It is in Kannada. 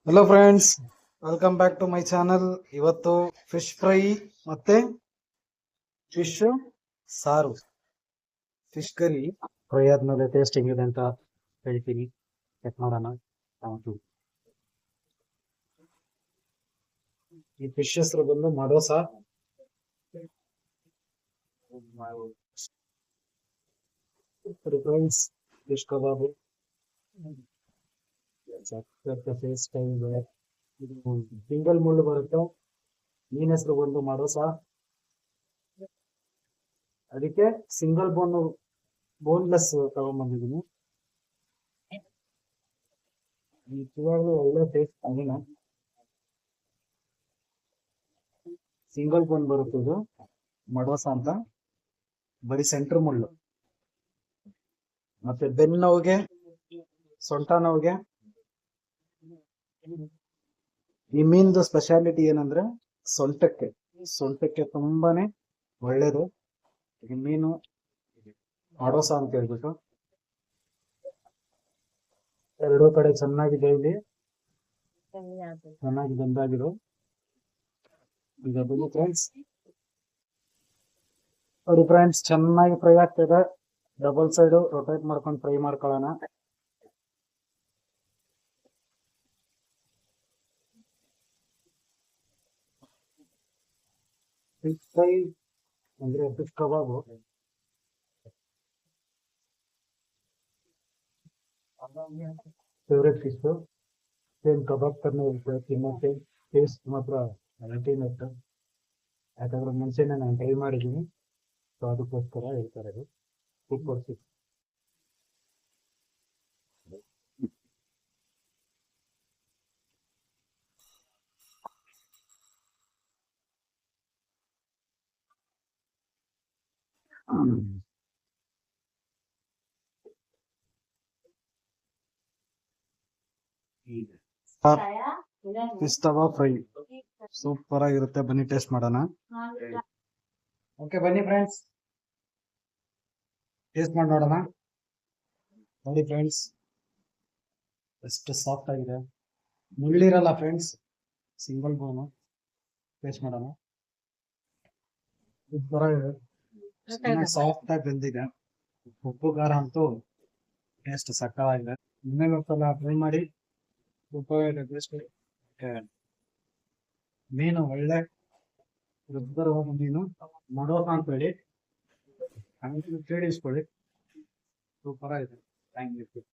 Hello friends, welcome back to my channel. ಇವತ್ತು ಫಿಶ್ ಫ್ರೈ ಮತ್ತೆ ಫಿಶ್ ಸಾರು, ಫಿಶ್ ಕರಿ ಫ್ರೈ ಆದ್ಮೇಲೆ ಟೇಸ್ಟ್ ಹೆಂಗಿದೆ ಅಂತ ಹೇಳ್ತೀನಿ. ಚೆಕ್ ಮಾಡೋಣ. ಈ ಫಿಶ್ ಹೆಸರು ಬಂದು ಮಡೋಸ ಫ್ರೆಂಡ್ಸ್. ಫಿಶ್ ಕಬಾಬು ಸಿಂಗಲ್ ಮುಳ್ಳು ಬರುತ್ತೆ. ಮೀನ್ ಹೆಸರು ಬಂದು ಮಡೋಸ. ಅದಕ್ಕೆ ಸಿಂಗಲ್ ಬೋನ್ಲೆಸ್ ತಗೊಂಡ್ಬಂದಿದ್ದೀನಿ. ನಿಜವಾಗ್ಲೂ ಒಳ್ಳೆ ಟೇಸ್ಟ್ ಆಗಿನ ಸಿಂಗಲ್ ಬೋನ್ ಬರುತ್ತೆ ಇದು ಮಡೋಸ ಅಂತ. ಬರೀ ಸೆಂಟ್ರ್ ಮುಳ್ಳು. ಮತ್ತೆ ಬೆನ್ನು ನೋವಿಗೆ, ಸೊಂಟ ನೋವಿಗೆ ಈ ಮೀನ್ದು ಸ್ಪೆಷಾಲಿಟಿ ಏನಂದ್ರೆ ಸೊಂಟಕ್ಕೆ ತುಂಬಾನೇ ಒಳ್ಳೇದು ಈ ಮೀನು. ಮಡೋಸ ಅಂತ ಹೇಳ್ಬಿಟ್ಟು ಎರಡೂ ಕಡೆ ಚೆನ್ನಾಗಿ ಬೇಯಲಿ, ಚೆನ್ನಾಗಿ ಬೆಂದಾಗಿರು. ಈಗ ಬನ್ನಿ ಫ್ರೆಂಡ್ಸ್, ನೋಡಿ ಫ್ರೆಂಡ್ಸ್, ಚೆನ್ನಾಗಿ ಫ್ರೈ ಆಗ್ತಿದೆ. ಡಬಲ್ ಸೈಡು ರೊಟೇಟ್ ಮಾಡ್ಕೊಂಡು ಫ್ರೈ ಮಾಡ್ಕೊಳ್ಳೋಣ. ಫಿಶ್ ಫ್ರೈ ಅಂದ್ರೆ ಫಿಶ್ ಕಬಾಬು. ಫೇವ್ರೆಟ್ ಫಿಶ್, ಸೇಮ್ ಕಬಾಬ್ ತರನೇ ಇರುತ್ತೆ ತಿನ್ನೋಕ್ಕೆ. ಟೇಸ್ಟ್ ಮಾತ್ರ ಅಲ್ಟಿಮೇಟ್. ಯಾಕಂದ್ರೆ ಮುಂಚೆನೆ ನಾನು ಟ್ರೈ ಮಾಡಿದ್ದೀನಿ, ಸೊ ಅದಕ್ಕೋಸ್ಕರ ಹೇಳ್ತಾರೆ ಇದು. Super fish. ಫಿಶ್ ತವಾ ಫ್ರೈ ಸೂಪರ್ ಆಗಿರುತ್ತೆ. ಬನ್ನಿ ಟೇಸ್ಟ್ ಮಾಡೋಣ. ಓಕೆ ಬನ್ನಿ ಫ್ರೆಂಡ್ಸ್, ಟೇಸ್ಟ್ ಮಾಡಿ ನೋಡೋಣ. ನೋಡಿ ಫ್ರೆಂಡ್ಸ್, ಎಷ್ಟು ಸಾಫ್ಟ್ ಆಗಿದೆ. ಮುಳ್ಳಿರಲ್ಲ ಫ್ರೆಂಡ್ಸ್, ಸಿಂಗಲ್ ಬೋನು. ಟೇಸ್ಟ್ ಮಾಡೋಣ. ಸೂಪರ್ ಆಗಿದೆ, ಸಾಫ್ಟ್ ಆಗಿ ಬೆಂದಿದೆ. ಉಪ್ಪು ಖಾರ ಅಂತೂ ಟೇಸ್ಟ್ ಸಕ್ಕತ್ತಾಗಿದೆ. ಇನ್ನೇನು ಒಂದ್ಸಲ ಟ್ರೈ ಮಾಡಿ. ಸೂಪರ್ ಆಗಿದೆ ಟೇಸ್ಟ್. ಮೀನು ಒಳ್ಳೆ ರುಚಿಕರವಾದ ಮೀನು, ಮಡೋಸ ಅಂತ ಹೇಳಿ ಕೇಳಿಸ್ಕೊಳ್ಳಿ. ಸೂಪರ್ ಆಗಿದೆ. Thank you.